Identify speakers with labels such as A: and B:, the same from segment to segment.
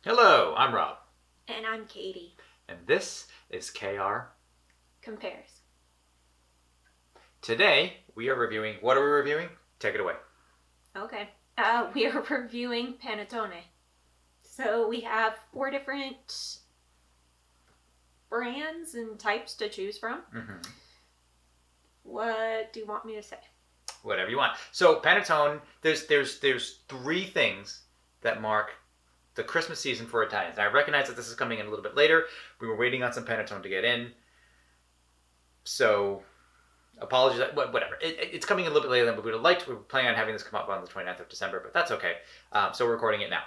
A: Hello, I'm Rob,
B: And I'm Katie.
A: and this is KR.
B: Compares.
A: Today, we are reviewing. What are we reviewing? Take it away.
B: Okay. We are reviewing Panettone. So we have 4 different brands and types to choose from.
A: Mm-hmm.
B: What do you want me to say?
A: Whatever you want. So, Panettone, there's three things that mark the Christmas season for Italians. Now, I recognize that this is coming in a little bit later. We were waiting on some Panettone to get in. So, apologies. Whatever. It's coming in a little bit later than we would have liked. We were planning on having this come up on the 29th of December, but that's okay. So, we're recording it now.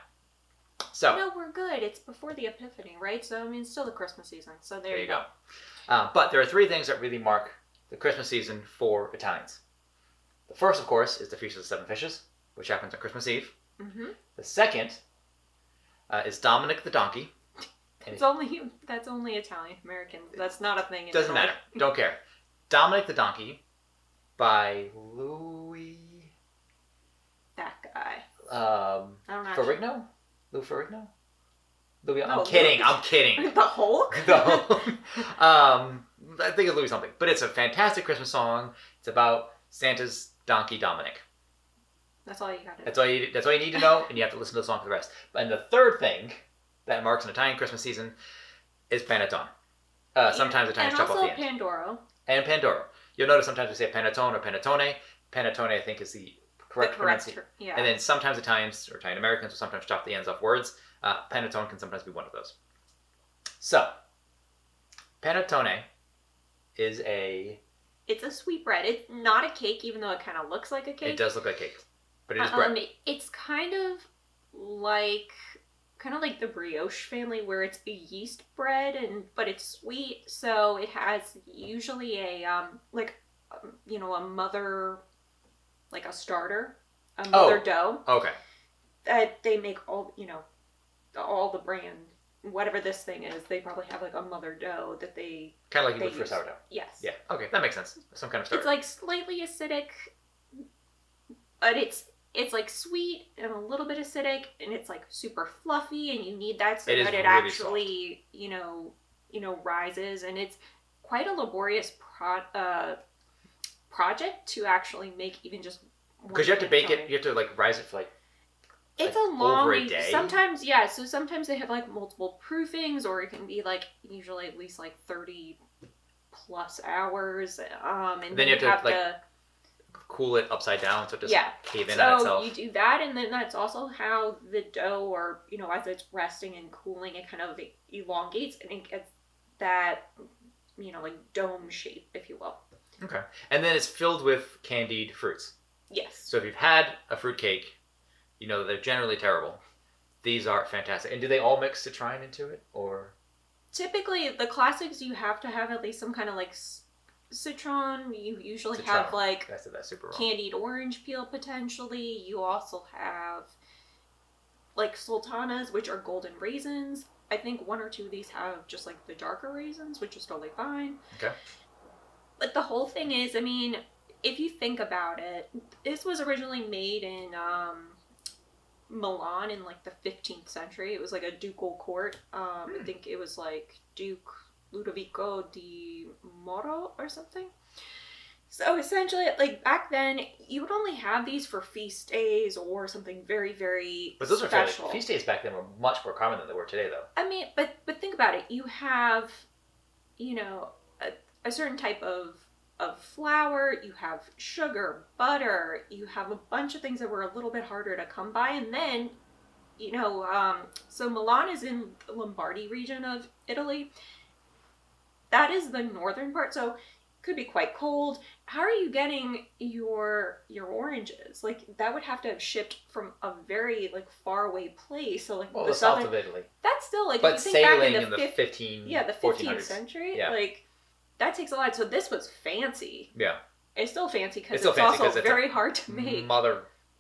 A: So,
B: No, we're good. It's before the Epiphany, right? So, I mean, it's still the Christmas season. So, there you go.
A: But there are three things that really mark the Christmas season for Italians. The first, of course, is the Feast of the Seven Fishes, which happens on Christmas Eve.
B: Mm-hmm.
A: The second is Dominic the Donkey.
B: That's only Italian American. That's not a thing in
A: Doesn't
B: Italy.
A: matter. Don't care. Dominic the Donkey by Louis...
B: That guy.
A: I
B: don't know.
A: Ferrigno? Lou Ferrigno? Louis...
B: No,
A: I'm kidding.
B: The Hulk?
A: I think it's Louis something. But it's a fantastic Christmas song. It's about Santa's donkey, Dominic.
B: That's all you got to
A: That's all you need to know, and you have to listen to the song for the rest. And the third thing that marks an Italian Christmas season is Panettone. Sometimes Italians chop off the end.
B: And also Pandoro.
A: And Pandoro. You'll notice sometimes we say Panettone or Panettone. Panettone, I think, is the correct pronunciation.
B: Yeah.
A: And then sometimes Italians or Italian Americans will sometimes chop the ends off words. Panettone can sometimes be one of those. So, Panettone is
B: It's a sweetbread. It's not a cake, even though it kind of looks like a cake.
A: It does look like cake, but it is bread.
B: It's kind of like the brioche family, where it's a yeast bread, but it's sweet. So it has usually a mother, like a starter, a mother dough.
A: Okay.
B: That they make all the brand. Whatever this thing is, they probably have like a mother dough that they
A: kind of like you would for sourdough.
B: Yes.
A: Yeah. Okay, that makes sense. Some kind of starter.
B: It's like slightly acidic, but it's like sweet and a little bit acidic, and it's like super fluffy, and you need that so that it really actually rises, and it's quite a laborious project to actually make even just one.
A: Because you have to bake it, you have to like rise it for like.
B: It's a long
A: over a day.
B: Sometimes, yeah. So sometimes they have like multiple proofings, or it can be like usually at least like 30 plus hours. And
A: then you have to cool it upside down so it doesn't cave in on itself.
B: So you do that, and then that's also how the dough, or as it's resting and cooling, it kind of elongates and it gets that like dome shape, if you will.
A: Okay, and then it's filled with candied fruits.
B: Yes.
A: So if you've had a fruit cake, you know that they're generally terrible. These are fantastic. And do they all mix citron into it, or?
B: Typically, the classics, you have to have at least some kind of like citron. You usually have like candied orange peel potentially. You also have like sultanas, which are golden raisins. I think 1 or 2 of these have just like the darker raisins, which is totally fine.
A: Okay.
B: But the whole thing is, I mean, if you think about it, this was originally made in Milan in like the 15th century. It was like a ducal court. I think it was like Duke Ludovico di Moro or something. So essentially, like back then, you would only have these for feast days or something very, very
A: But those
B: special.
A: are feast days back then were much more common than they were today, though.
B: I mean, but think about it. You have, a certain type of flour, you have sugar, butter, you have a bunch of things that were a little bit harder to come by, and then, so Milan is in the Lombardy region of Italy. That is the northern part, so it could be quite cold. How are you getting your oranges? Like, that would have to have shipped from a very, like, far away place. So, like,
A: the south of Italy.
B: That's still, like,
A: but
B: if you think
A: sailing
B: back
A: in the
B: 15th century, like, that takes a lot. So this was fancy.
A: Yeah.
B: It's still fancy because it's also very hard to make.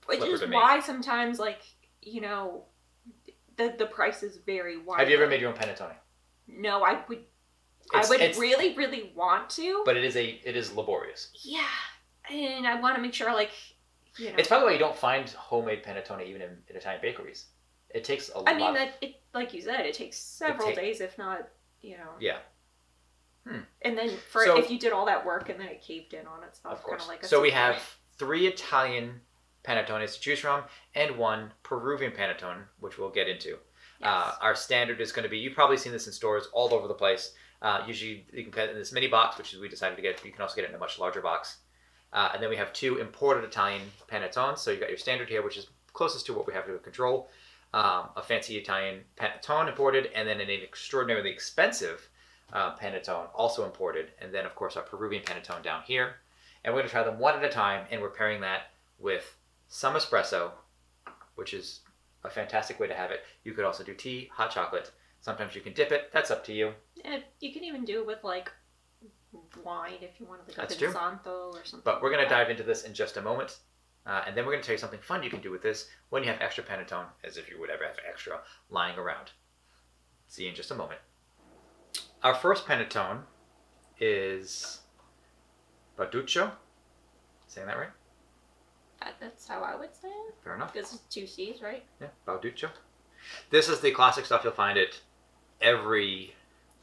B: Which is why sometimes, like, the prices vary widely.
A: Have you ever made your own panettone?
B: No, I would really, really want to.
A: But it is laborious.
B: Yeah. And I want to make sure, like,
A: It's probably why you don't find homemade panettone even in Italian bakeries. It takes a
B: I
A: lot.
B: mean, like you said, it takes several days, if not,
A: Yeah.
B: And then if you did all that work and then it caved in on itself,
A: of course.
B: kind of like a
A: so we
B: souffle.
A: have 3 Italian panettones to choose from and 1 Peruvian panettone, which we'll get into.
B: Yes.
A: Our standard is going to be, you've probably seen this in stores all over the place. Usually you can get it in this mini box, which is we decided to get. You can also get it in a much larger box. And then we have 2 imported Italian panettones. So you got your standard here, which is closest to what we have to control. A fancy Italian panettone imported, and then an extraordinarily expensive panettone also imported. And then, of course, our Peruvian panettone down here. And we're going to try them one at a time, and we're pairing that with some espresso, which is a fantastic way to have it. You could also do tea, hot chocolate. Sometimes you can dip it. That's up to you.
B: And you can even do it with like wine if you wanted to go
A: That's
B: to
A: true.
B: Santo or something.
A: But we're going to dive into this in just a moment. And then we're going to tell you something fun you can do with this when you have extra panettone, as if you would ever have extra lying around. See you in just a moment. Our first panettone is Bauducco. Saying that right?
B: That's how I would say it.
A: Fair enough.
B: Because it's 2 C's, right?
A: Yeah, Bauducco. This is the classic stuff you'll find at every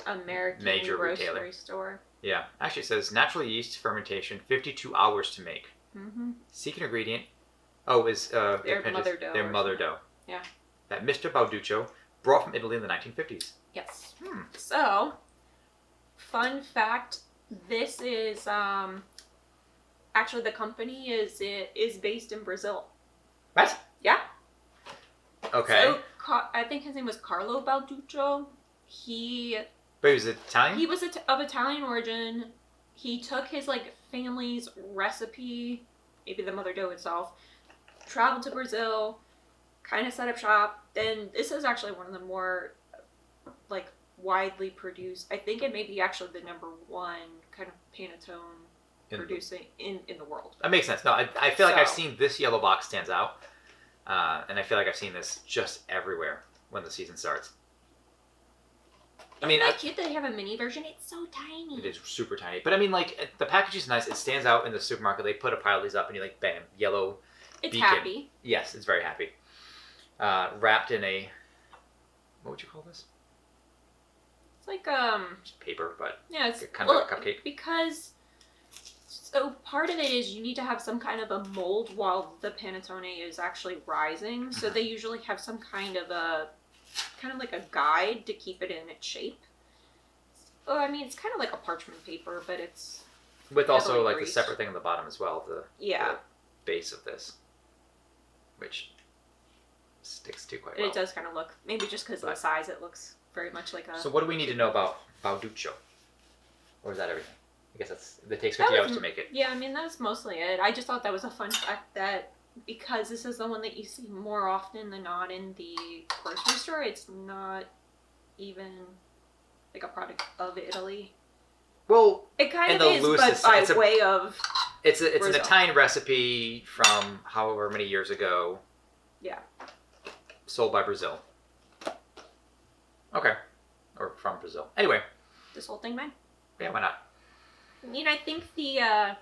B: American
A: major
B: grocery
A: retailer.
B: store.
A: Yeah, actually it says natural yeast fermentation, 52 hours to make.
B: Mm-hmm.
A: Secret ingredient. Oh, is
B: Their mother dough.
A: Their mother dough.
B: Yeah.
A: That Mr. Bauducco brought from Italy in the 1950s.
B: Yes. So, fun fact: this is actually the company is based in Brazil.
A: What?
B: Yeah.
A: Okay.
B: So I think his name was Carlo Bauducco.
A: But he was Italian?
B: He was of Italian origin. He took his like family's recipe, maybe the mother dough itself, traveled to Brazil, kind of set up shop. Then this is actually one of the more like widely produced. I think it may be actually the #1 kind of panettone producing in the world.
A: That makes sense. No, I feel like I've seen this yellow box stands out, and I feel like I've seen this just everywhere when the season starts.
B: Isn't that cute that they have a mini version? It's so tiny.
A: It is super tiny. But I mean, like, the package is nice. It stands out in the supermarket. They put a pile of these up and you're like, bam, yellow
B: It's
A: beacon.
B: happy.
A: Yes, it's very happy. Wrapped in a, what would you call this?
B: It's like,
A: Just paper, but
B: yeah, it's
A: kind of like a cupcake.
B: Because, so part of it is you need to have some kind of a mold while the panettone is actually rising. So they usually have some kind of like a guide to keep it in its shape. So, I mean, it's kind of like a parchment paper, but it's
A: with also
B: heavily
A: like
B: greased.
A: the separate thing on the bottom as well, the base of this, which sticks to quite well.
B: It does kind of look, maybe just because of the size, it looks very much like a...
A: So what do we need to know about Bauducco? Or is that everything? I guess it takes 50 hours to make it.
B: Yeah, I mean, that's mostly it. I just thought that was a fun fact that because this is the one that you see more often than not in the grocery store, it's not even like a product of Italy.
A: Well,
B: it kind of is, but by way of
A: it's an Italian recipe from however many years ago.
B: Yeah.
A: Sold by Brazil. Okay. Or from Brazil. Anyway.
B: This whole thing, man?
A: Yeah, why not?
B: I mean, I think the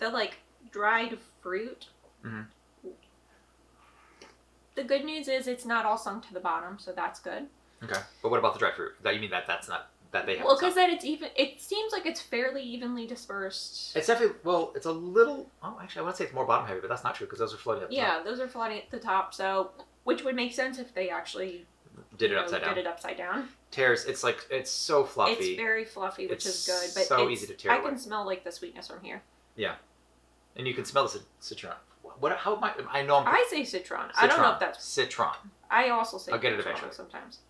B: like dried fruit.
A: Mm-hmm.
B: The good news is it's not all sunk to the bottom, so that's good.
A: Okay, but what about the dried fruit? That you mean that's not that they have?
B: Well, because then it's even. It seems like it's fairly evenly dispersed.
A: It's definitely it's a little. Oh, actually, I want to say it's more bottom heavy, but that's not true because those are floating at the top.
B: Yeah, those are floating at the top. So, which would make sense if they actually
A: did it upside down.
B: Did it upside down.
A: Tears. It's so fluffy.
B: It's very fluffy, which is good. But
A: so easy to tear away.
B: I can smell like the sweetness from here.
A: Yeah, and you can smell the citron. What? How am I know.
B: I say citron. I don't know if that's
A: citron.
B: I also say.
A: I'll get it eventually.
B: Sometimes.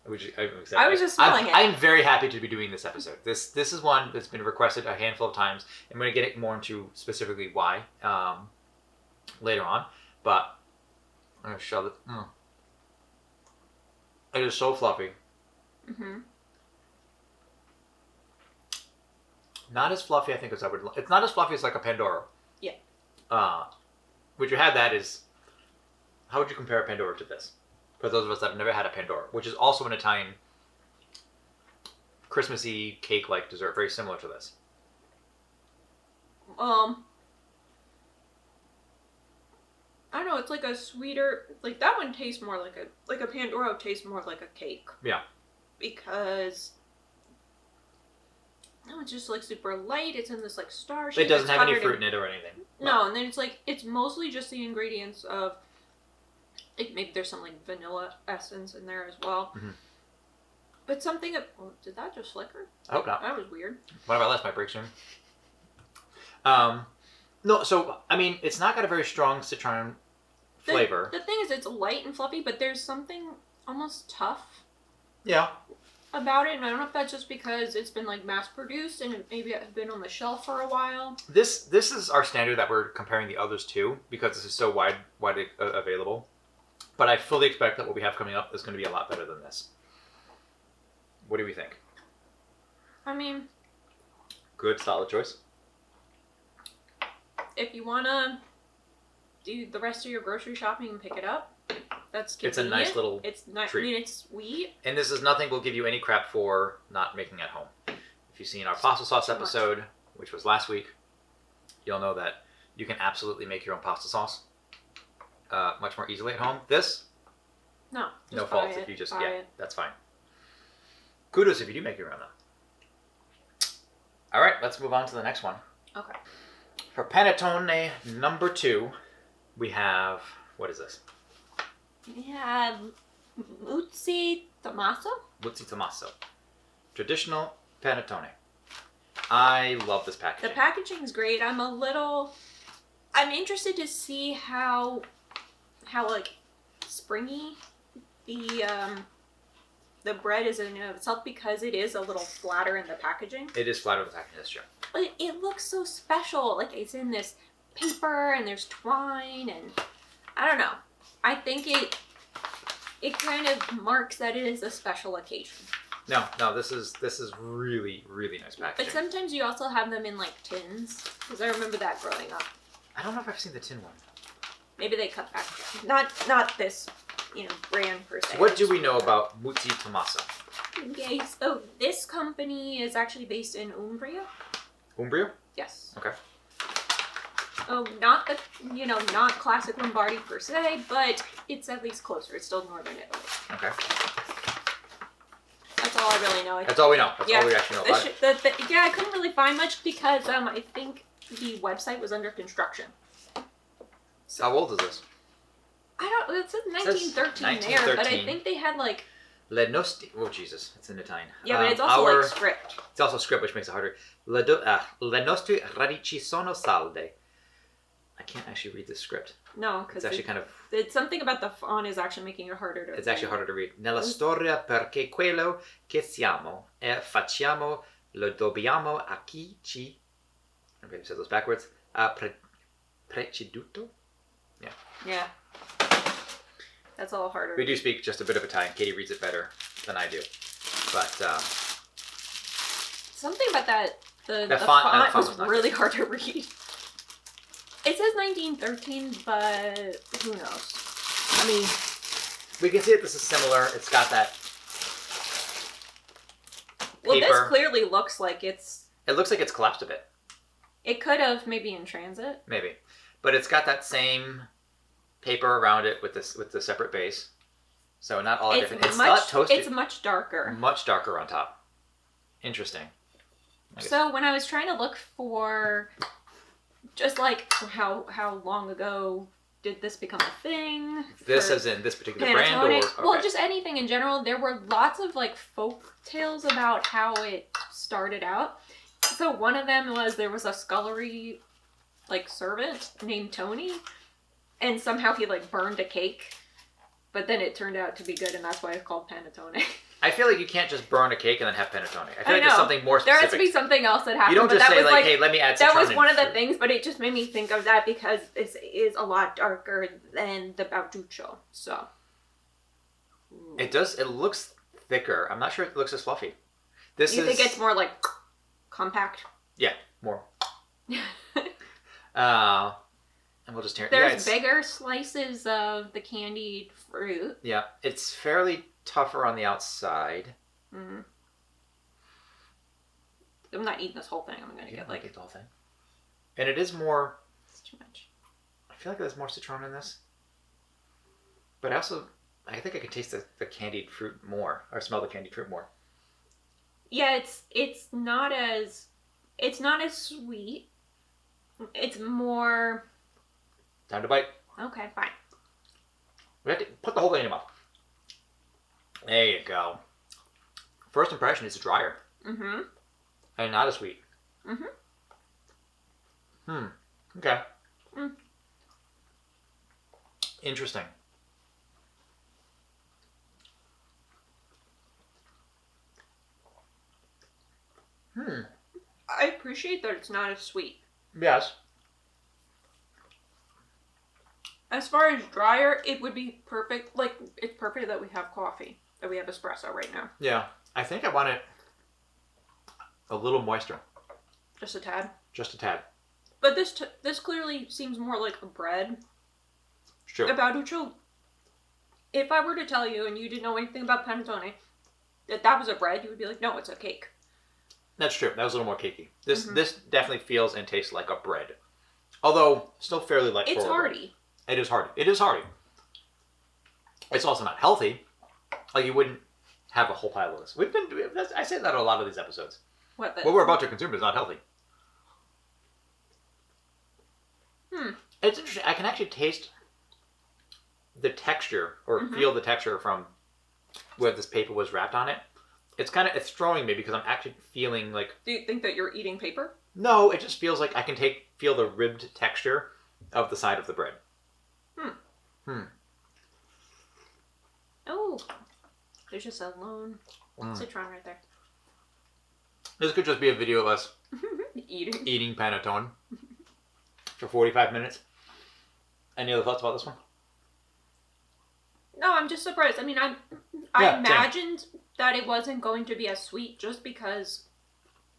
A: I
B: was just smelling it.
A: I'm very happy to be doing this episode. This is one that's been requested a handful of times. I'm going to get it more into specifically why later on. But I'm going to shove it. It is so fluffy.
B: Mm-hmm.
A: Not as fluffy, I think, as I would. It's not as fluffy as like a Pandoro.
B: Yeah.
A: Would you have that is? How would you compare a Pandoro to this? For those of us that have never had a Pandoro, which is also an Italian Christmassy cake-like dessert, very similar to this.
B: I don't know, it's like a sweeter, like that one tastes more like a Pandoro tastes more like a cake.
A: Yeah.
B: Because no, it's just like super light. It's in this like star shape.
A: It doesn't
B: it's
A: have any
B: covered
A: fruit in it or anything.
B: No, and then it's like it's mostly just the ingredients of like maybe there's some like vanilla essence in there as well.
A: Mm-hmm.
B: But something did that just flicker?
A: I hope not.
B: That was weird.
A: One of our last might break soon. No, so I mean it's not got a very strong citron flavor.
B: The thing is it's light and fluffy, but there's something almost tough.
A: Yeah.
B: About it, and I don't know if that's just because it's been like mass produced and it maybe it's been on the shelf for a while.
A: This is our standard that we're comparing the others to because this is so widely available. But I fully expect that what we have coming up is going to be a lot better than this. What do we think?
B: I mean,
A: good, solid choice.
B: If you wanna do the rest of your grocery shopping and pick it up, that's convenient.
A: It's a nice little treat.
B: I mean, it's sweet.
A: And this is nothing we'll give you any crap for not making at home. If you've seen our pasta sauce episode, which was last week, you'll know that you can absolutely make your own pasta sauce much more easily at home. This,
B: no
A: fault if you just that's fine. Kudos if you do make your own though. All right, let's move on to the next one.
B: Okay.
A: For Panettone number 2, we have, what is this?
B: Yeah, Muzzi Tommaso.
A: Muzzi Tommaso. Traditional Panettone. I love this packaging.
B: The packaging is great. I'm interested to see how like springy the bread is in and of itself because it is a little flatter in the packaging.
A: It is flatter in the packaging, that's true.
B: But it looks so special. Like it's in this paper and there's twine and I don't know. I think it kind of marks that it is a special occasion.
A: No, this is really, really nice packaging.
B: But sometimes you also have them in like tins because I remember that growing up.
A: I don't know if I've seen the tin one.
B: Maybe they cut back. Not this, brand per se.
A: So what do we know about Muzzi Tommaso?
B: Okay, so this company is actually based in Umbria.
A: Umbria?
B: Yes.
A: Okay.
B: Oh, not not classic Lombardy per se, but it's at least closer. It's still northern Italy.
A: Okay.
B: That's all I really know.
A: That's all we know. That's all we actually know about it.
B: I couldn't really find much because I think the website was under construction.
A: How old is this?
B: It says 1913 there, but I think they had like...
A: Le nostri... Oh, Jesus. It's in Italian.
B: Yeah, but it's also like script.
A: It's also script, which makes it harder. Le nostre radici sono salde. I can't actually read this script.
B: No, because
A: it's actually kind of...
B: It's something about the font is actually making it harder to read.
A: It's actually harder to read. Nella storia perché quello che siamo e facciamo lo dobbiamo a chi ci... Okay, I said those backwards. Preceduto? Yeah.
B: Yeah. That's a little harder.
A: We do speak just a bit of Italian. Katie reads it better than I do. But...
B: something about that... The
A: font
B: was really hard to read. It says 1913, but who knows? I mean...
A: We can see that this is similar. It's got that paper.
B: Well, this clearly looks like it's...
A: It looks like it's collapsed a bit.
B: It could have, maybe in transit.
A: Maybe. But it's got that same paper around it with the separate base. So not all different. It's not toasted.
B: It's much darker.
A: Much darker on top. Interesting.
B: So when I was trying to look for... Just like how long ago did this become a thing?
A: This as in this particular
B: Panettone?
A: brand, or okay.
B: Well, just anything in general. There were lots of like folk tales about how it started out. So one of them was there was a scullery like servant named Tony, and somehow he like burned a cake, but then it turned out to be good, and that's why it's called Panettone.
A: I feel like you can't just burn a cake and then have panettone. I feel like there's something more specific.
B: There has to be something else that happened.
A: You don't just say like, hey, let me add
B: citron. That was one of the
A: fruit.
B: things, but it just made me think of that because it is a lot darker than the Bauducco. So.
A: It does. It looks thicker. I'm not sure it looks as fluffy.
B: You think it's more like compact?
A: Yeah, more. And we'll just tear it.
B: There's bigger slices of the candied fruit.
A: Yeah, it's fairly tougher on the outside.
B: Mm-hmm. I'm not eating this whole thing. I'm gonna get like
A: the whole thing. And it is more.
B: It's too much.
A: feel like there's more citron in this. But I think I can taste the candied fruit more, or smell the candied fruit more.
B: Yeah, it's not as sweet. It's more.
A: Time to bite.
B: Okay, fine.
A: We have to put the whole thing in your mouth. There you go. First impression is drier.
B: Mm-hmm.
A: And not as sweet.
B: Mm-hmm.
A: Okay.
B: Mm.
A: Interesting.
B: I appreciate that it's not as sweet.
A: Yes.
B: As far as drier, it would be perfect. Like, it's perfect that we have coffee, that we have espresso right now.
A: Yeah. I think I want it a little moister.
B: Just a tad.
A: Just a tad.
B: But this clearly seems more like a bread.
A: Sure.
B: A Bauducco, if I were to tell you and you didn't know anything about panettone, that was a bread, you would be like, no, it's a cake.
A: That's true. That was a little more cakey. This definitely feels and tastes like a bread. Although, still fairly light.
B: It's hearty.
A: It is hearty. It is hearty. It's also not healthy. Like, you wouldn't have a whole pile of this. I say that on a lot of these episodes.
B: What
A: we're about to consume is not healthy. It's interesting. I can actually taste the texture, or feel the texture from where this paper was wrapped on it. It's throwing me because I'm actually feeling like...
B: Do you think that you're eating paper?
A: No, it just feels like I can feel the ribbed texture of the side of the bread.
B: Oh, there's just a lone citron right there.
A: This could just be a video of us
B: eating
A: panettone for 45 minutes. Any other thoughts about this one?
B: No, I'm just surprised. I mean, I imagined that it wasn't going to be as sweet just because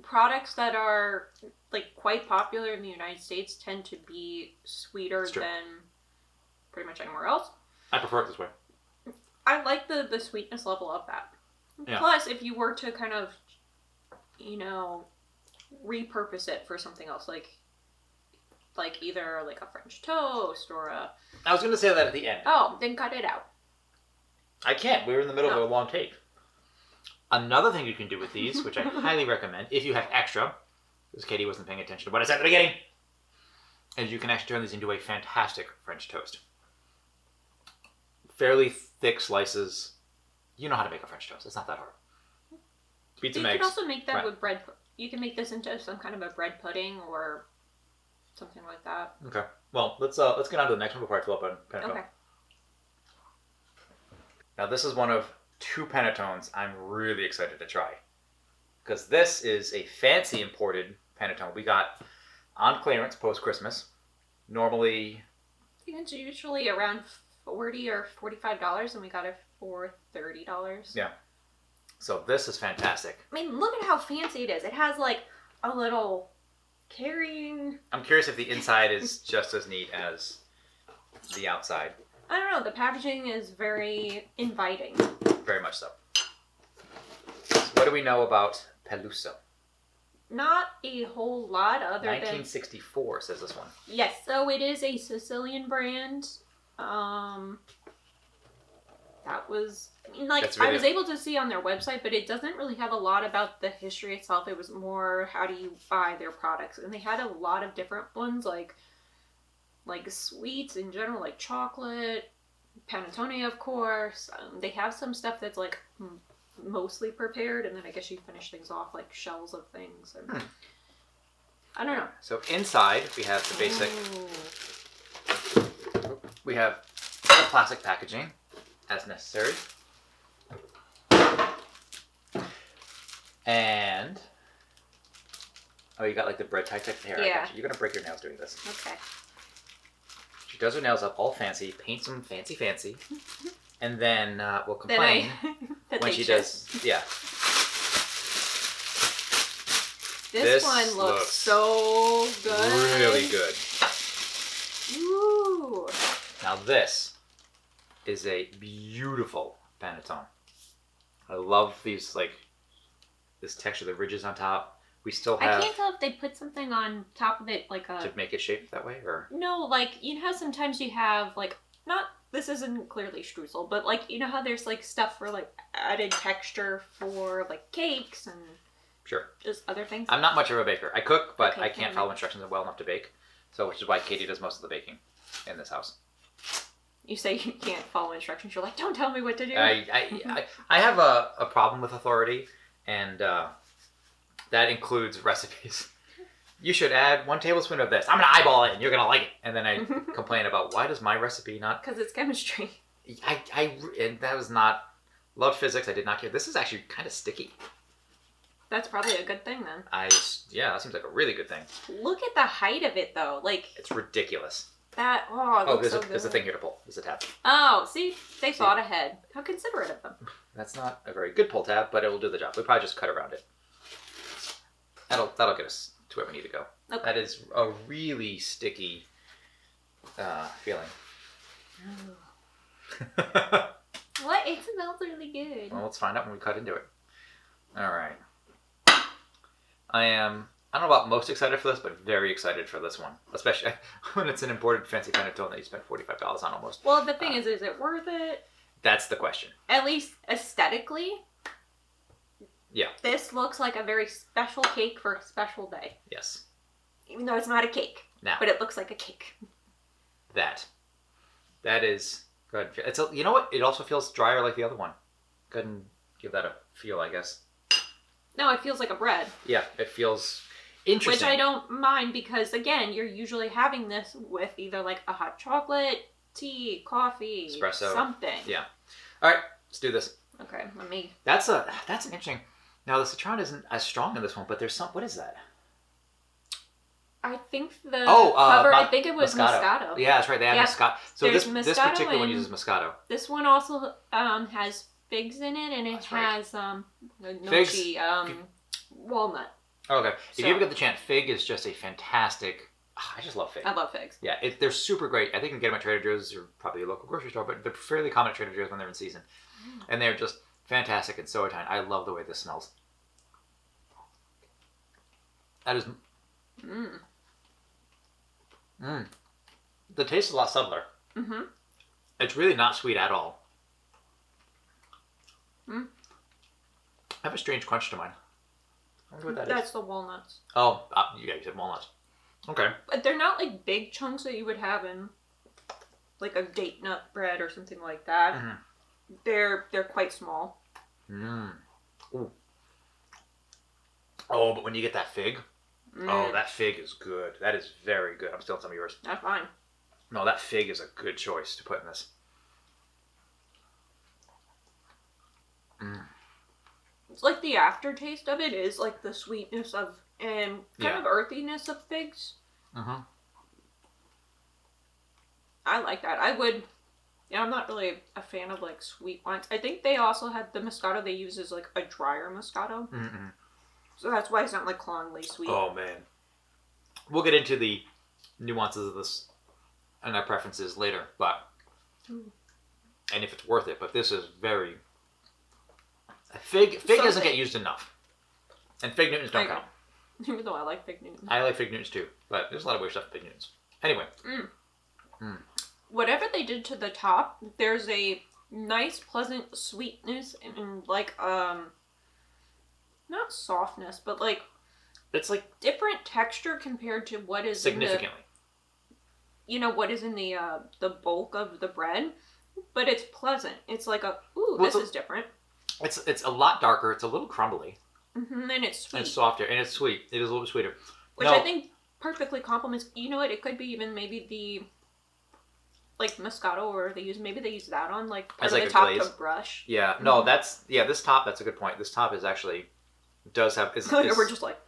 B: products that are like quite popular in the United States tend to be sweeter than pretty much anywhere else.
A: I prefer it this way.
B: I like the sweetness level of that. Yeah. Plus, if you were to kind of, repurpose it for something else, like either like a French toast or a...
A: I was going to say that at the end.
B: Oh, then cut it out.
A: I can't. We were in the middle of a long take. Another thing you can do with these, which I highly recommend, if you have extra, because Katie wasn't paying attention to what I said at the beginning, is you can actually turn these into a fantastic French toast. Fairly thick slices. You know how to make a French toast. It's not that hard. Beat some eggs.
B: You can also make that with bread. You can make this into some kind of a bread pudding or something like that.
A: Okay. Well, let's get on to the next one before I fill up on panettone. Okay. Now this is one of 2 panettones I'm really excited to try. Because this is a fancy imported panettone we got on clearance post-Christmas. Normally...
B: It's usually around $40 or $45, and we got it for $30.
A: Yeah. So this is fantastic.
B: I mean, look at how fancy it is. It has like a little carrying...
A: I'm curious if the inside is just as neat as the outside.
B: I don't know. The packaging is very inviting.
A: Very much so. So what do we know about Peluso?
B: Not a whole lot other
A: 1964 says this one.
B: Yes, so it is a Sicilian brand. That was... I was able to see on their website, but it doesn't really have a lot about the history itself. It was more how do you buy their products. And they had a lot of different ones, like sweets in general, like chocolate, panettone, of course. They have some stuff that's like mostly prepared, and then I guess you finish things off like shells of things. And I don't know.
A: So inside we have the basic. We have the plastic packaging as necessary, and you got like the bread type here.
B: Yeah.
A: You're gonna break your nails doing this.
B: Okay.
A: She does her nails up all fancy, paints them fancy, and then will complain when she does. Yeah.
B: This one looks so good.
A: Really good.
B: Ooh.
A: Now this is a beautiful panettone. I love these, like, this texture, the ridges on top, We still
B: I
A: have
B: can't tell if they put something on top of it, like a...
A: to make it shaped that way, or
B: No, like, you know how sometimes you have, like, not... This isn't clearly streusel, but, like, you know how there's, like, stuff for, like, added texture for, like, cakes and...
A: Sure.
B: Just other things?
A: I'm not much of a baker. I cook, but
B: Okay,
A: I can't follow instructions well enough to bake. So, which is why Katie does most of the baking in this house.
B: You say you can't follow instructions. You're like, don't tell me what to do.
A: I have a problem with authority, and that includes recipes. You should add 1 tablespoon of this. I'm going to eyeball it, and you're going to like it. And then I complain about, why does my recipe not...
B: Because it's chemistry.
A: And that was not... Loved physics. I did not care. This is actually kind of sticky.
B: That's probably a good thing, then.
A: Yeah, that seems like a really good thing.
B: Look at the height of it, though. Like...
A: It's ridiculous.
B: That... Oh, it looks so good.
A: There's a thing here to pull. There's a tab.
B: Oh, see? They thought ahead. How considerate of them.
A: That's not a very good pull tab, but it will do the job. We'll probably just cut around it. That'll get us to where we need to go. Okay. That is a really sticky feeling.
B: Oh. What? It smells really good.
A: Well, let's find out when we cut into it. All right. I don't know about most excited for this, but very excited for this one. Especially when it's an imported fancy Panettone that you spent $45 on almost.
B: Well, the thing is it worth it?
A: That's the question.
B: At least aesthetically.
A: Yeah.
B: This looks like a very special cake for a special day.
A: Yes.
B: Even though it's not a cake.
A: Now.
B: But it looks like a cake.
A: That is good. You know what? It also feels drier like the other one. Go ahead and give that a feel, I guess.
B: No, it feels like a bread.
A: Yeah, it feels interesting.
B: Which I don't mind because, again, you're usually having this with either like a hot chocolate, tea, coffee,
A: espresso,
B: something.
A: Yeah. All right, let's do this.
B: Okay, let me.
A: That's an interesting. Now the citron isn't as strong in this one, but there's some. What is that?
B: I think the cover. I think it was Moscato.
A: Yeah, that's right. They have Moscato. So this particular one uses Moscato.
B: This one also has figs in it, and it has nochi, walnut.
A: Okay. If you ever get the chance, fig is just a fantastic. I just love figs.
B: I love figs.
A: Yeah, they're super great. I think you can get them at Trader Joe's or probably a local grocery store, but they're fairly common at Trader Joe's when they're in season. And they're just fantastic and so Italian. I love the way this smells. That is... The taste is a lot subtler. Mm-hmm. It's really not sweet at all. I have a strange crunch to mine. I wonder what that is.
B: That's the walnuts.
A: Oh, yeah, you said walnuts. Okay.
B: But they're not like big chunks that you would have in like a date nut bread or something like that. Mm-hmm. They're quite small.
A: Ooh. Oh, but when you get that fig, oh, that fig is good. That is very good. I'm stealing some of yours.
B: That's fine.
A: No, that fig is a good choice to put in this.
B: It's like the aftertaste of it is like the sweetness of and kind of earthiness of figs. I like that. I would. Yeah, I'm not really a fan of like sweet wines. I think they also had the Moscato they use is like a drier Moscato. Mm-hmm. So that's why it's not like clawingly sweet.
A: Oh man. We'll get into the nuances of this and our preferences later, but and if it's worth it, but this is very fig doesn't get used enough. And fig Newtons don't count.
B: Even though I like fig Newtons.
A: I like fig Newtons too, but there's a lot of weird stuff in fig Newtons. Anyway.
B: Whatever they did to the top, there's a nice, pleasant sweetness and like not softness, but like
A: it's like
B: different texture compared to what is
A: significantly.
B: What is in the bulk of the bread, but it's pleasant. It's like this is different.
A: It's a lot darker. It's a little crumbly.
B: Mm-hmm, and it's sweet.
A: And it's softer and it's sweet. It is a little bit sweeter,
B: which I think perfectly complements. You know what? It could be even maybe the. Like Moscato, or they use that on like part of the top glaze. To brush.
A: Yeah, no, this top. That's a good point. This top is actually does have.
B: We're just like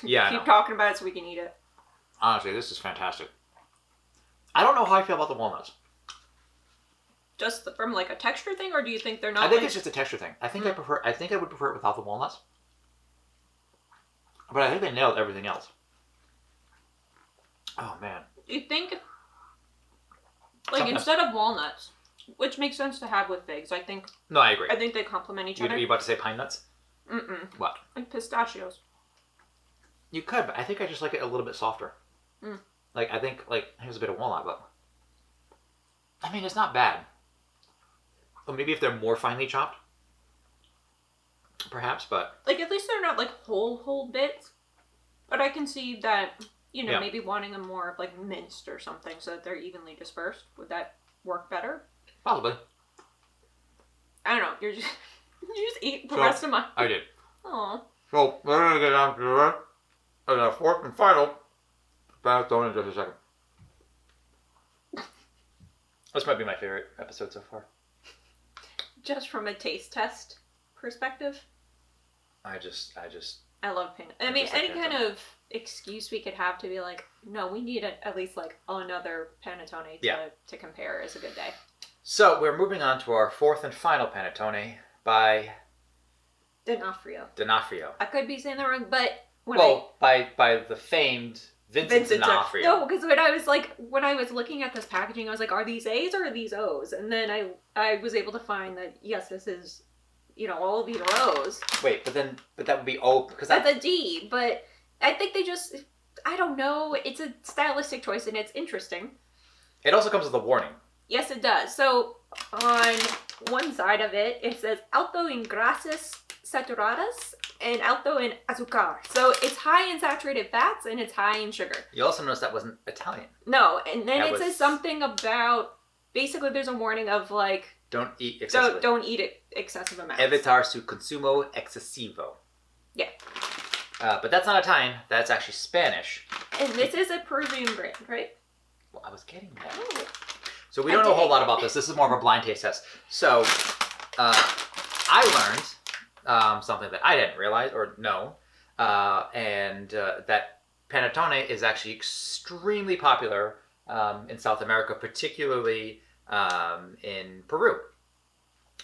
B: keep talking about it so we can eat it.
A: Honestly, this is fantastic. I don't know how I feel about the walnuts.
B: Just from like a texture thing, or do you think they're not?
A: I think it's just a texture thing. I think I prefer. I think I would prefer it without the walnuts. But I think they nailed everything else. Oh man.
B: Do you think? Like, instead of walnuts, which makes sense to have with figs, I think...
A: No, I agree.
B: I think they complement each other.
A: Are you about to say pine nuts?
B: Mm-mm.
A: What?
B: Like pistachios.
A: You could, but I think I just like it a little bit softer.
B: Mm.
A: Like, I think, like, here's a bit of walnut, but... I mean, it's not bad. Well, maybe if they're more finely chopped. Perhaps, but...
B: Like, at least they're not, like, whole bits. But I can see that,
A: Yeah.
B: maybe wanting them more, like, minced or something so that they're evenly dispersed. Would that work better?
A: Possibly.
B: I don't know. You just eat the rest of mine.
A: I did.
B: Aw.
A: So, we're going to get down to the fourth and final Panettone in just a second. This might be my favorite episode so far.
B: Just from a taste test perspective,
A: I
B: I love panettone. I mean, any kind of excuse we could have to be like, no, we need at least like another panettone to compare is a good day.
A: So we're moving on to our fourth and final Panettone by
B: D'Onofrio. I could be saying that wrong, but
A: by the famed Vincent D'Onofrio.
B: No, because when I was looking at this packaging, I was like, are these A's or are these O's? And then I was able to find that yes, this is, all of these are O's.
A: Wait, but that would be O because
B: that's a D. But I think they just, I don't know. It's a stylistic choice and it's interesting.
A: It also comes with a warning.
B: Yes, it does. So on one side of it, it says alto en grasas saturadas and alto en azúcar. So it's high in saturated fats and it's high in sugar.
A: You also noticed that wasn't Italian.
B: No, and then it says something about, basically there's a warning of like,
A: don't eat excessively.
B: Don't eat it excessive amounts.
A: Evitar su consumo excesivo.
B: Yeah.
A: But that's not Italian. That's actually Spanish.
B: And this is a Peruvian brand, right?
A: Well, I was getting that.
B: Oh.
A: So we don't know a whole lot about this. This is more of a blind taste test. So I learned something that I didn't realize or know, and that Panettone is actually extremely popular in South America, particularly in Peru.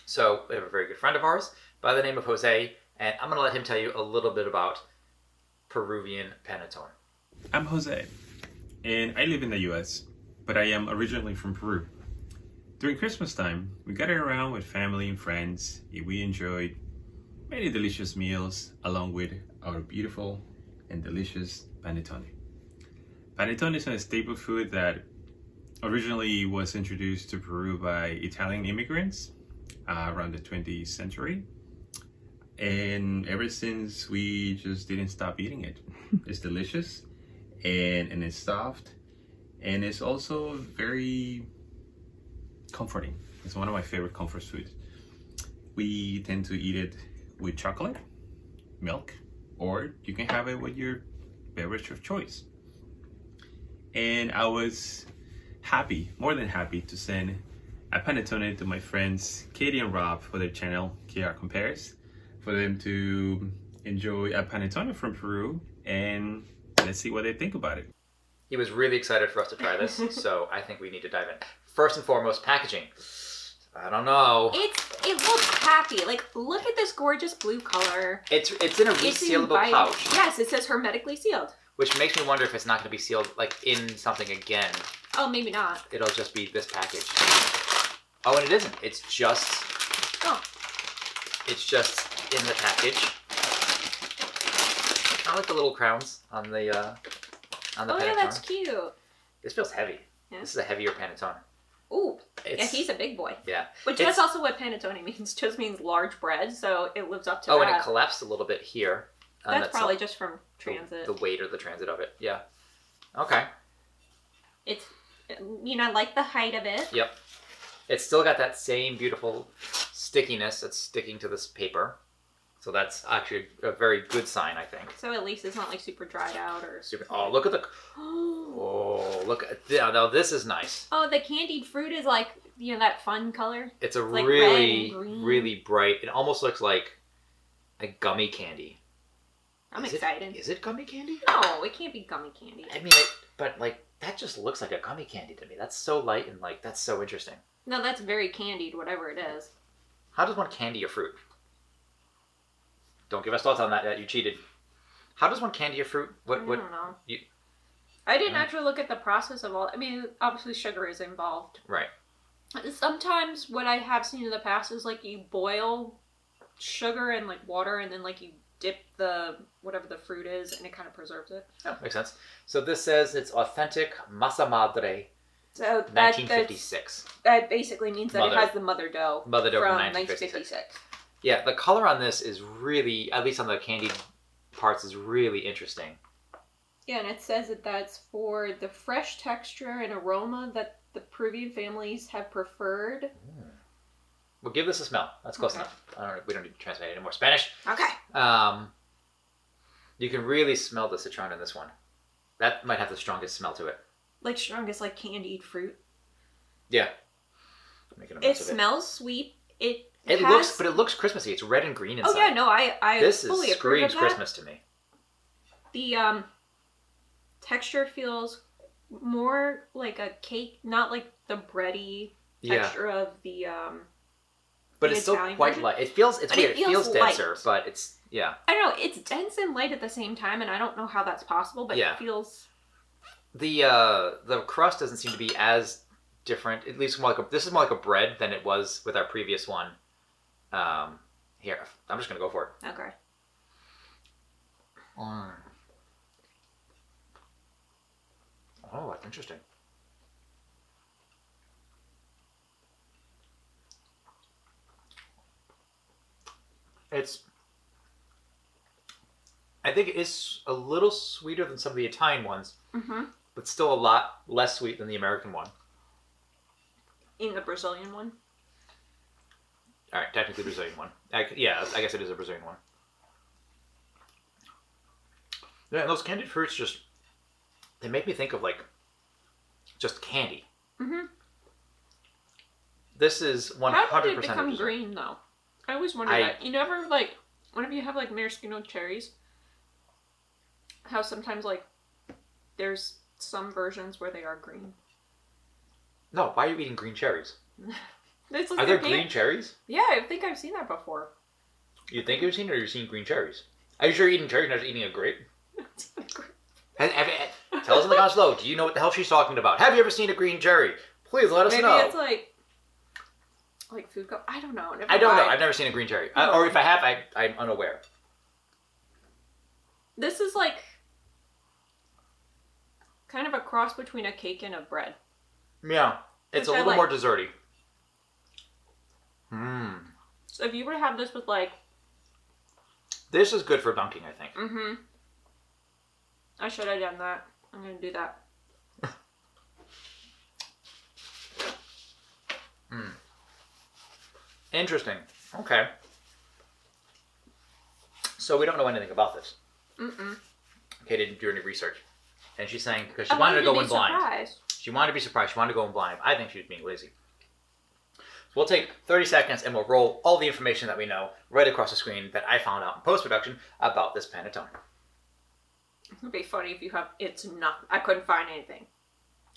A: So we have a very good friend of ours by the name of Jose, and I'm going to let him tell you a little bit about Peruvian Panettone.
C: I'm Jose, and I live in the US, but I am originally from Peru. During Christmas time, we gathered around with family and friends, and we enjoyed many delicious meals along with our beautiful and delicious panettone. Panettone is a staple food that originally was introduced to Peru by Italian immigrants around the 20th century. And ever since, we just didn't stop eating it. It's delicious and it's soft. And it's also very comforting. It's one of my favorite comfort foods. We tend to eat it with chocolate, milk, or you can have it with your beverage of choice. And I was happy, more than happy, to send a panettone to my friends Katie and Rob for their channel KR Compares, for them to enjoy a panettone from Peru, and let's see what they think about it.
A: He was really excited for us to try this, so I think we need to dive in. First and foremost, packaging. I don't know.
B: It looks happy. Like, look at this gorgeous blue color.
A: It's in a resealable pouch.
B: Yes, it says hermetically sealed.
A: Which makes me wonder if it's not going to be sealed like in something again.
B: Oh, maybe not.
A: It'll just be this package. Oh, and it isn't. It's just.
B: Oh.
A: It's just in the package. I like the little crowns on the panettone.
B: Yeah, that's cute.
A: This feels heavy.
B: Yeah.
A: This is a heavier panettone.
B: Ooh. Yeah, he's a big boy.
A: Yeah.
B: Which that's also what panettone means. Just means large bread, so it lives up to that.
A: Oh, and it collapsed a little bit here.
B: That's probably just from transit.
A: The weight or the transit of it. Yeah. Okay.
B: It's, I like the height of it.
A: Yep. It's still got that same beautiful stickiness that's sticking to this paper. So that's actually a very good sign, I think.
B: So at least it's not like super dried out or
A: super. Oh, look at the. Oh, look at. Yeah, now this is nice.
B: Oh, the candied fruit is like, that fun color.
A: It's a really, really bright. It almost looks like a gummy candy.
B: I'm excited.
A: Is it gummy candy?
B: No, it can't be gummy candy.
A: I mean, but that just looks like a gummy candy to me. That's so light and that's so interesting.
B: No, that's very candied, whatever it is.
A: How does one candy a fruit? Don't give us thoughts on that yet. You cheated. How does one candy a fruit?
B: I don't know. I didn't actually look at the process of all. I mean, obviously sugar is involved.
A: Right.
B: Sometimes what I have seen in the past is you boil sugar and water, and then you dip the whatever the fruit is, and it kind of preserves it.
A: Oh, makes sense. So this says it's authentic Masa Madre,
B: So
A: 1956.
B: that basically means that
A: Mother.
B: it has the mother dough.
A: Mother dough from
B: from
A: 1956. Yeah, the color on this is really, at least on the candied parts, is really interesting.
B: Yeah, and it says that that's for the fresh texture and aroma that the Peruvian families have preferred.
A: We'll give this a smell. That's close
B: Okay.
A: enough. We don't need to translate any more Spanish.
B: Okay.
A: You can really smell the citron in this one. That might have the strongest smell to it.
B: Like strongest, like candied fruit.
A: Yeah. Making a
B: It
A: mess of
B: smells sweet. It
A: looks Christmassy. It's red and green inside.
B: Oh yeah, no, I
A: This
B: fully
A: is
B: approve of
A: screams
B: that.
A: Christmas to me.
B: The texture feels more like a cake, not like the bready
A: Yeah.
B: texture of the
A: But
B: the
A: it's still
B: Italian
A: quite
B: version.
A: light. It's weird. It feels
B: light.
A: denser, but it's, yeah.
B: I don't know, it's dense and light at the same time, and I don't know how that's possible, but
A: Yeah.
B: it feels
A: The crust doesn't seem to be as different. At least more like this is more like a bread than it was with our previous one. Here, I'm just gonna go for it.
B: okay.
A: Oh, that's interesting. I think it is a little sweeter than some of the Italian ones,
B: Mm-hmm.
A: but still a lot less sweet than the American one.
B: In the Brazilian one.
A: All right, technically Brazilian one. I guess it is a Brazilian one. Yeah, and those candied fruits they make me think of like just candy.
B: Mm-hmm.
A: This is 100%
B: How did it become
A: a dessert.
B: green though? I always wondered that. You never like whenever you have like maraschino cherries, how sometimes like there's some versions where they are green.
A: No, why are you eating green cherries?
B: It's like
A: Are there
B: they're
A: green cherries?
B: Yeah, I think I've seen that before.
A: You think you've seen it or you've seen green cherries? Are you sure you're eating cherries, not just eating a grape? Tell us in the comments below. Do you know what the hell she's talking about? Have you ever seen a green cherry? Please let us
B: Maybe
A: know.
B: it's like food co- I don't know.
A: I don't know. I've never seen a green cherry. Or if I have, I'm unaware.
B: This is like kind of a cross between a cake and a bread.
A: Yeah. It's a
B: Which I
A: little more
B: like.
A: desserty. Mmm.
B: So if you were to have this with like,
A: This is good for dunking, I think.
B: mm-hmm. I should have done that. I'm gonna do that.
A: Interesting. Okay. So we don't know anything about this.
B: Mm-mm.
A: Kay didn't do any research. And she's saying because she
B: I
A: wanted to go
B: be
A: in blind.
B: surprised.
A: She wanted to be surprised. She wanted to go in blind. I think she was being lazy. So we'll take 30 seconds and we'll roll all the information that we know right across the screen that I found out in post-production about this Panettone.
B: It'd be funny if you have. It's not. I couldn't find anything.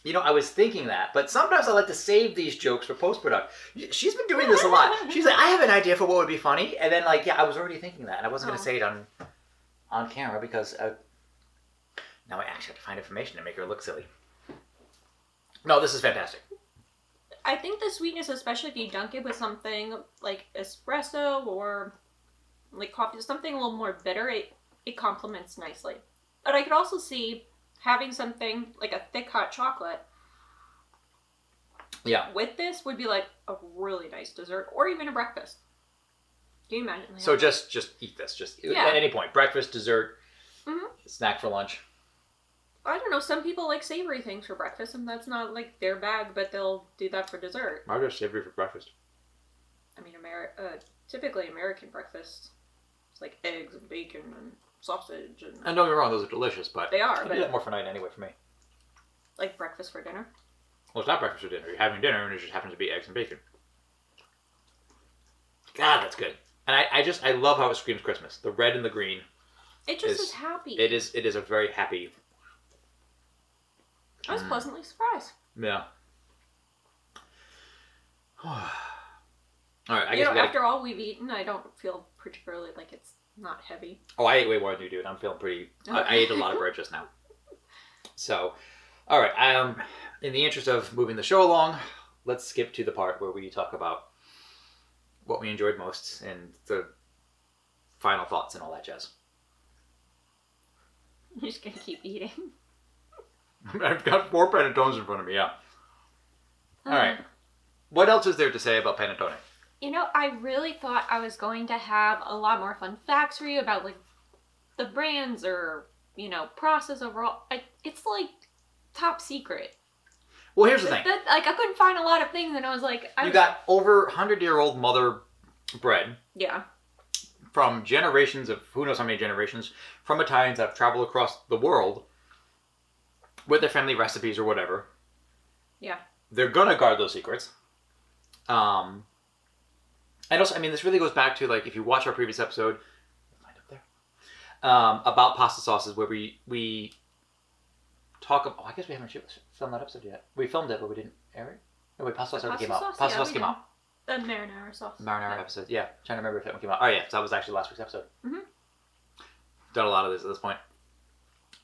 A: You know, I was thinking that, but sometimes I like to save these jokes for post-production. She's been doing this a lot. She's like, I have an idea for what would be funny. And then like, yeah, I was already thinking that. And I wasn't going to say it on camera because now I actually have to find information to make her look silly. No, this is fantastic.
B: I think the sweetness, especially if you dunk it with something like espresso or like coffee, something a little more bitter, it complements nicely. But I could also see having something like a thick hot chocolate
A: Yeah.
B: with this would be like a really nice dessert or even a breakfast. Can you imagine?
A: So just eat this. Just
B: Yeah.
A: at any point. Breakfast, dessert,
B: Mhm.
A: snack for lunch.
B: I don't know. Some people like savory things for breakfast, and that's not like their bag, but they'll do that for dessert.
A: I'll just savory for breakfast.
B: I mean, typically American breakfast, it's like eggs and bacon and sausage and
A: And don't get me wrong, those are delicious, but
B: they are,
A: I do
B: but
A: that more for night anyway for me.
B: like breakfast for dinner.
A: Well, it's not breakfast or dinner. You're having dinner, and it just happens to be eggs and bacon. God, that's good. And I love how it screams Christmas. The red and the green.
B: It just is happy.
A: It is a very happy.
B: I was pleasantly surprised.
A: Yeah. All right, I
B: You
A: guess
B: know,
A: we gotta...
B: after all we've eaten, I don't feel particularly like it's not heavy.
A: Oh, I ate way more than you do, and I'm feeling pretty... I ate a lot of bread just now. So, all right. In the interest of moving the show along, let's skip to the part where we talk about what we enjoyed most and the final thoughts and all that jazz.
B: You're just gonna keep eating.
A: I've got 4 Panettones in front of me, yeah. All right. What else is there to say about Panettone?
B: You know, I really thought I was going to have a lot more fun facts for you about, like, the brands or, you know, process overall. It's, like, top secret.
A: Well, here's the thing.
B: Like, I couldn't find a lot of things, and I was like...
A: You got over 100-year-old mother bread.
B: Yeah.
A: From generations of, who knows how many generations, from Italians that have traveled across the world with their family recipes or whatever.
B: Yeah.
A: They're going to guard those secrets. And also, I mean, this really goes back to, like, if you watch our previous episode, right up there, about pasta sauces, where we talk about, I guess we haven't filmed that episode yet. We filmed it, but we didn't air it. No, wait, pasta sauce already came out. Pasta sauce came out.
B: The marinara sauce.
A: Marinara episode, yeah. Trying to remember if that one came out. Oh, yeah, so that was actually last week's episode.
B: Mm-hmm.
A: Done a lot of this at this point.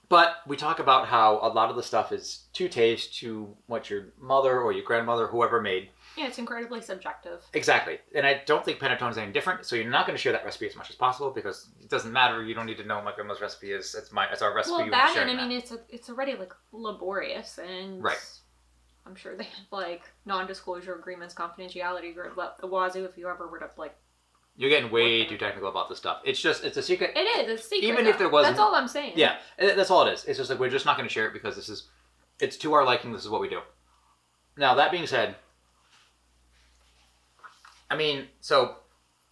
A: But we talk about how a lot of the stuff is to taste, to what your mother or your grandmother, whoever made.
B: Yeah, it's incredibly subjective.
A: Exactly. And I don't think Panettone is any different, so you're not going to share that recipe as much as possible because it doesn't matter. You don't need to know what my grandma's recipe is. It's our recipe.
B: Well, that, and I mean, it's already, like, laborious, and
A: right.
B: I'm sure they have, like, non-disclosure agreements, confidentiality agreements, the wazoo if you ever were to, like...
A: You're getting way too technical about this stuff. It's just, it's a secret.
B: It is, it's a secret.
A: Even if there wasn't...
B: That's all I'm saying.
A: Yeah, that's all it is. It's just like, we're just not going to share it because it's to our liking, this is what we do. Now, that being said, I mean, so,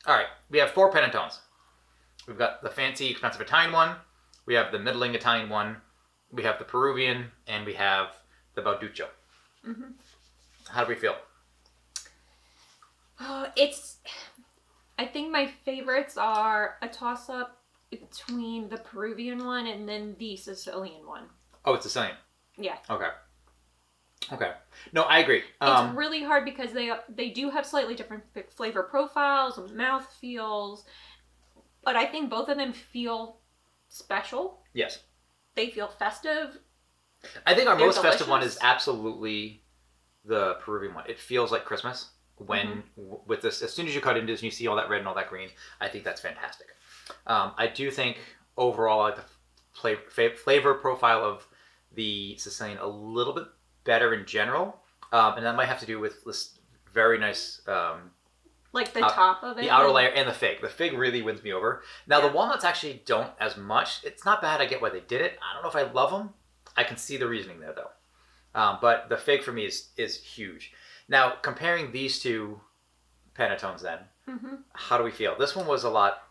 A: alright, we have 4 Panettones. We've got the fancy, expensive Italian one, we have the middling Italian one, we have the Peruvian, and we have the Bauducco.
B: Mm-hmm.
A: How do we feel?
B: I think my favorites are a toss-up between the Peruvian one and then the Sicilian one.
A: Oh, it's the same?
B: Yeah.
A: Okay. No, I agree.
B: It's really hard because they do have slightly different flavor profiles, mouth feels, but I think both of them feel special.
A: Yes.
B: They feel festive.
A: I think our
B: They're
A: most festive one
B: delicious.
A: is absolutely the Peruvian one. It feels like Christmas when with this. As soon as you cut into this and you see all that red and all that green, I think that's fantastic. I do think overall, I like the flavor profile of the Sicilian a little bit better in general, and that might have to do with this very nice
B: like the top of it,
A: the outer layer, and the fig. The fig really wins me over. Now the walnuts actually don't as much. It's not bad. I get why they did it. I don't know if I love them. I can see the reasoning there though. But the fig for me is huge. Now comparing these two Panettones, then how do we feel? This one was a lot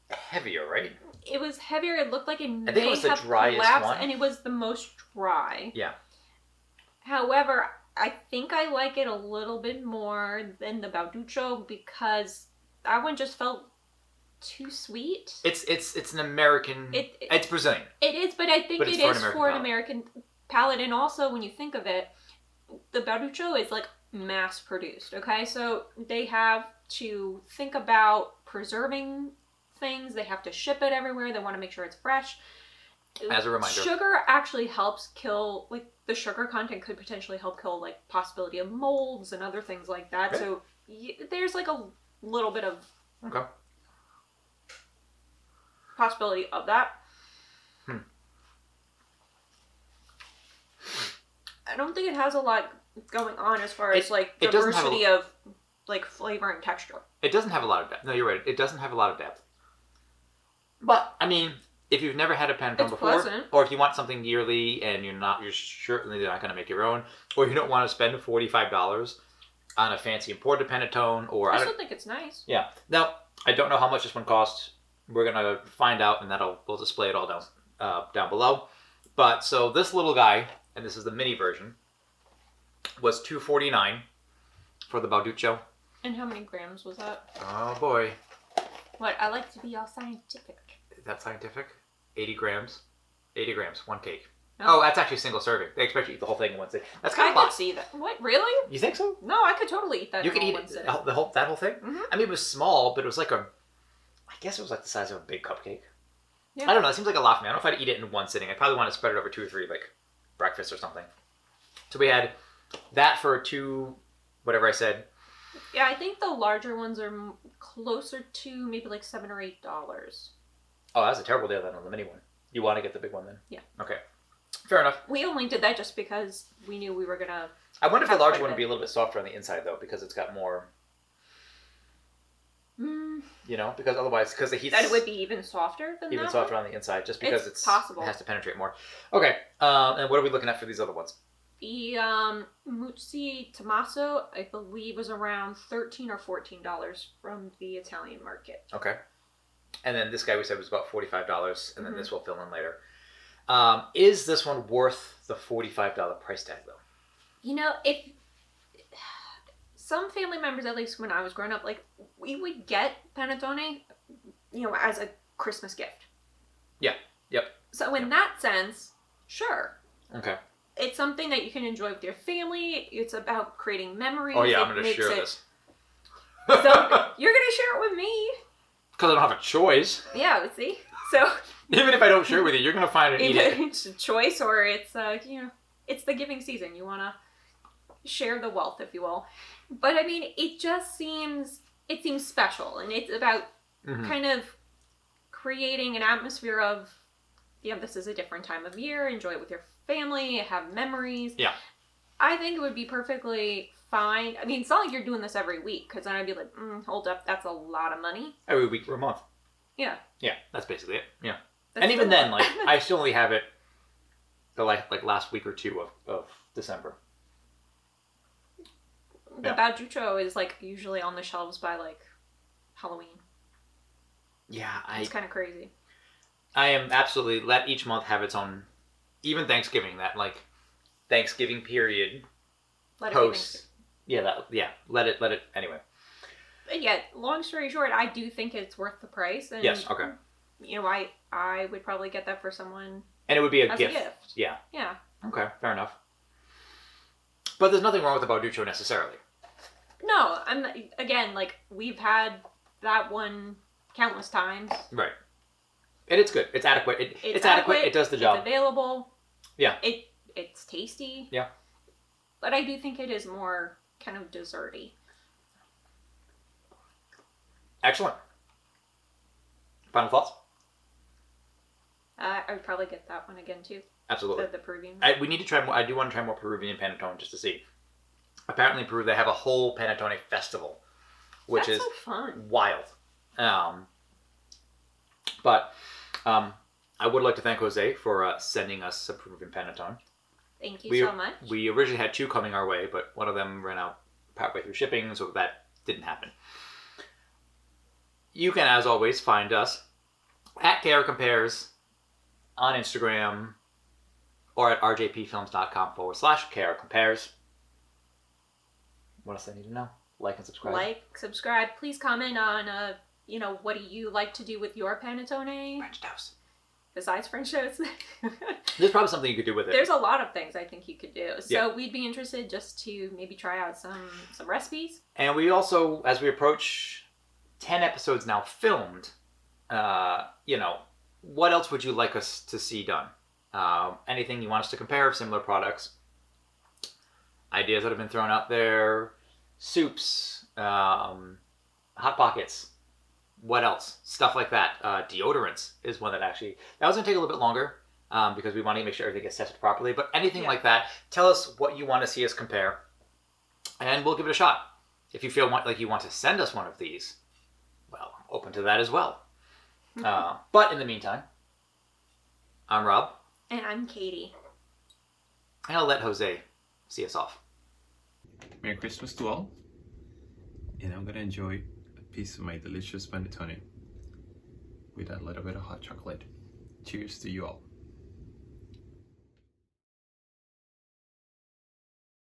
A: heavier, right?
B: It was heavier. It looked like it
A: I think it was the driest one,
B: and it was the most dry.
A: Yeah.
B: However, I think I like it a little bit more than the Bauducco because that one just felt too sweet.
A: It's an American. It's Brazilian.
B: It is, but I think
A: But
B: it
A: it's
B: is for an American palate. And also, when you think of it, the Bauducco is like mass produced. Okay, so they have to think about preserving things. They have to ship it everywhere. They want to make sure it's fresh.
A: As a reminder,
B: sugar actually helps kill, like, the sugar content could potentially help kill, like, possibility of molds and other things like that.
A: Okay.
B: So there's, like, a little bit of possibility of that. I don't think it has a lot going on as far as, like, diversity of, like, flavor and texture.
A: It doesn't have a lot of depth. No, you're right. It doesn't have a lot of depth. But, I mean, if you've never had a Panettone before,
B: pleasant.
A: or if you want something yearly and you're certainly not going to make your own, or you don't want to spend $45 on a fancy imported Panettone, or
B: I still think it's nice.
A: Yeah. Now, I don't know how much this one costs. We're gonna find out, and we'll display it all down below. But so this little guy, and this is the mini version, was $2.49 for the Bauducco.
B: And how many grams was that?
A: Oh boy.
B: What? I like to be all scientific.
A: Is that scientific? 80 grams. 80 grams, one cake. Oh, that's actually a single serving. They expect you to eat the whole thing in one sitting. That's kind of a lot.
B: I could see that. What? Really?
A: You think so?
B: No, I could totally eat that.
A: You could eat
B: one sitting.
A: that whole thing?
B: Mm-hmm.
A: I mean, it was small, but it was like I guess it was like the size of a big cupcake.
B: Yeah.
A: I don't know. It seems like a lot for me. I don't know if I'd eat it in one sitting. I'd probably want to spread it over 2 or 3, like breakfast or something. So we had that for whatever I said.
B: Yeah, I think the larger ones are closer to maybe like $7 or $8.
A: Oh, that's a terrible deal then on the mini one. You want to get the big one then?
B: Yeah.
A: Okay. Fair enough.
B: We only did that just because we knew we were gonna.
A: I wonder if the
B: Have
A: larger
B: quite a
A: one would
B: bit.
A: be a little bit softer on the inside though, because it's got more.
B: Mm,
A: You know, because otherwise, because the heat's
B: that it would be even softer than
A: even
B: that
A: softer
B: one?
A: on the inside, just because
B: It's possible.
A: it has to penetrate more. Okay. And what are we looking at for these other ones?
B: The Muzzi Tommaso, I believe, was around $13 or $14 from the Italian market.
A: Okay. And then this guy we said was about $45, and then
B: Mhm.
A: this will fill in later. Is this one worth the $45 price tag though?
B: You know, if some family members, at least when I was growing up, like we would get panettone, you know, as a Christmas gift.
A: Yeah. Yep.
B: So in that sense, sure.
A: Okay.
B: It's something that you can enjoy with your family. It's about creating memories.
A: Oh yeah,
B: It
A: I'm gonna
B: makes
A: share
B: it-
A: this.
B: So you're gonna share it with me.
A: Because I don't have a choice.
B: Yeah, see? So
A: Even if I don't share it with you, you're gonna find it and eat
B: either
A: it.
B: it's a choice or it's you know, it's the giving season. You wanna share the wealth, if you will. But I mean, it seems special, and it's about
A: Mhm.
B: kind of creating an atmosphere of, you know, this is a different time of year. Enjoy it with your family. Have memories.
A: Yeah.
B: I think it would be perfectly fine. I mean, it's not like you're doing this every week, because then I'd be like, hold up, that's a lot of money.
A: Every week or a month.
B: Yeah.
A: Yeah, that's basically it. Yeah.
B: That's
A: And even
B: still
A: then,
B: a-
A: like, I still only have it the like last week or two of December.
B: the
A: yeah.
B: Bauducco is like usually on the shelves by like Halloween.
A: Yeah,
B: It's kind of crazy.
A: I am absolutely let each month have its own. Even Thanksgiving, that like Thanksgiving period
B: Let it be
A: post. Let it anyway.
B: But yeah, long story short, I do think it's worth the price. And,
A: Yes. Okay.
B: You know, I would probably get that for someone
A: And it would be a
B: as
A: gift.
B: a gift.
A: Yeah.
B: Yeah.
A: Okay. Fair enough. But there's nothing wrong with the Bauducco necessarily.
B: No, again, like, we've had that one countless times.
A: Right. And it's good. It's adequate. It's adequate. It does the job.
B: It's available.
A: Yeah.
B: It's tasty.
A: Yeah.
B: But I do think it is more kind of desserty.
A: Excellent. Final thoughts?
B: I would probably get that one again too.
A: Absolutely.
B: The Peruvian.
A: We need to try more. I do want to try more Peruvian Panettone just to see. Apparently, in Peru they have a whole Panettone festival, which
B: That's
A: is
B: so fun.
A: wild. But I would like to thank Jose for sending us a Peruvian Panettone.
B: Thank you
A: We-
B: so much.
A: We originally had two coming our way, but one of them ran out partway through shipping, so that didn't happen. You can, as always, find us at KR Compares on Instagram or at rjpfilms.com/KR Compares. What else I need to know? Like and subscribe.
B: Like, subscribe. Please comment on, you know, what do you like to do with your panettone
A: French toast.
B: besides French toast?
A: There's probably something you could do with it.
B: There's a lot of things I think you could do. So
A: Yeah.
B: we'd be interested just to maybe try out some recipes.
A: And we also, as we approach 10 episodes now filmed, you know, what else would you like us to see done? Anything you want us to compare of similar products? Ideas that have been thrown out there, soups, hot pockets, what else? Stuff like that. Deodorants is one that was going to take a little bit longer because we want to make sure everything gets tested properly. But anything
B: Yeah.
A: like that, tell us what you want to see us compare, and we'll give it a shot. If you feel like you want to send us one of these, well, open to that as well. But in the meantime, I'm Rob,
B: And I'm Katie.
A: and I'll let Jose see us off.
C: Merry Christmas to all. And I'm gonna enjoy a piece of my delicious panettone with a little bit of hot chocolate. Cheers to you all.